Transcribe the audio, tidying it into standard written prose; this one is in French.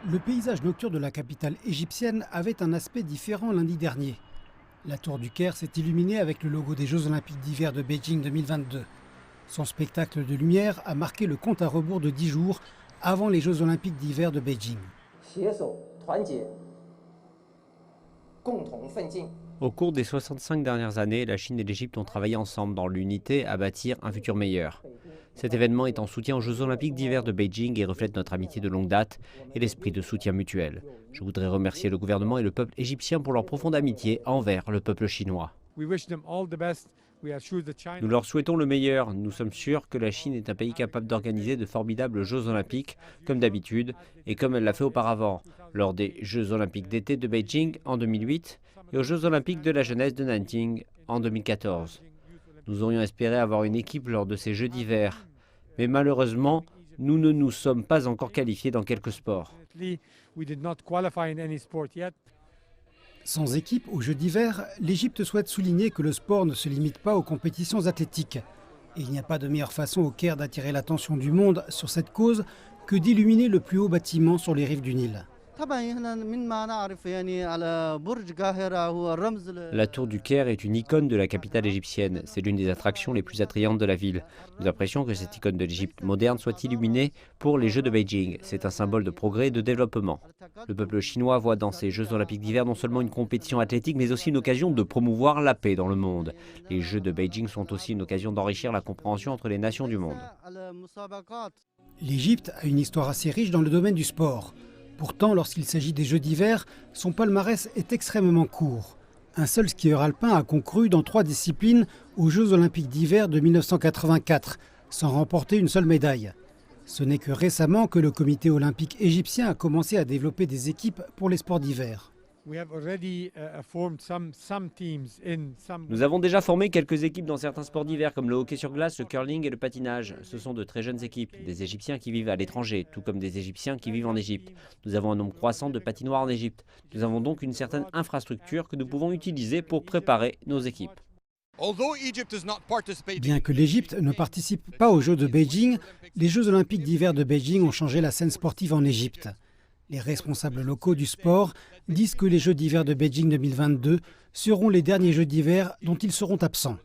Le paysage nocturne de la capitale égyptienne avait un aspect différent lundi dernier. La tour du Caire s'est illuminée avec le logo des Jeux Olympiques d'hiver de Beijing 2022. Son spectacle de lumière a marqué le compte à rebours de 10 jours avant les Jeux Olympiques d'hiver de Beijing. Au cours des 65 dernières années, la Chine et l'Égypte ont travaillé ensemble dans l'unité à bâtir un futur meilleur. Cet événement est en soutien aux Jeux Olympiques d'hiver de Beijing et reflète notre amitié de longue date et l'esprit de soutien mutuel. Je voudrais remercier le gouvernement et le peuple égyptien pour leur profonde amitié envers le peuple chinois. Nous leur souhaitons le meilleur. Nous sommes sûrs que la Chine est un pays capable d'organiser de formidables Jeux Olympiques, comme d'habitude, et comme elle l'a fait auparavant, lors des Jeux Olympiques d'été de Beijing en 2008 et aux Jeux Olympiques de la jeunesse de Nanjing en 2014. Nous aurions espéré avoir une équipe lors de ces Jeux d'hiver, mais malheureusement, nous ne nous sommes pas encore qualifiés dans quelques sports. Sans équipe aux Jeux d'hiver, l'Égypte souhaite souligner que le sport ne se limite pas aux compétitions athlétiques. Et il n'y a pas de meilleure façon au Caire d'attirer l'attention du monde sur cette cause que d'illuminer le plus haut bâtiment sur les rives du Nil. La tour du Caire est une icône de la capitale égyptienne. C'est l'une des attractions les plus attrayantes de la ville. Nous apprécions que cette icône de l'Égypte moderne soit illuminée pour les Jeux de Beijing. C'est un symbole de progrès et de développement. Le peuple chinois voit dans ces Jeux olympiques d'hiver non seulement une compétition athlétique, mais aussi une occasion de promouvoir la paix dans le monde. Les Jeux de Beijing sont aussi une occasion d'enrichir la compréhension entre les nations du monde. L'Égypte a une histoire assez riche dans le domaine du sport. Pourtant, lorsqu'il s'agit des Jeux d'hiver, son palmarès est extrêmement court. Un seul skieur alpin a concouru dans 3 disciplines aux Jeux olympiques d'hiver de 1984, sans remporter une seule médaille. Ce n'est que récemment que le comité olympique égyptien a commencé à développer des équipes pour les sports d'hiver. Nous avons déjà formé quelques équipes dans certains sports d'hiver comme le hockey sur glace, le curling et le patinage. Ce sont de très jeunes équipes, des Égyptiens qui vivent à l'étranger, tout comme des Égyptiens qui vivent en Égypte. Nous avons un nombre croissant de patinoires en Égypte. Nous avons donc une certaine infrastructure que nous pouvons utiliser pour préparer nos équipes. Bien que l'Égypte ne participe pas aux Jeux de Beijing, les Jeux olympiques d'hiver de Beijing ont changé la scène sportive en Égypte. Les responsables locaux du sport disent que les Jeux d'hiver de Beijing 2022 seront les derniers Jeux d'hiver dont ils seront absents.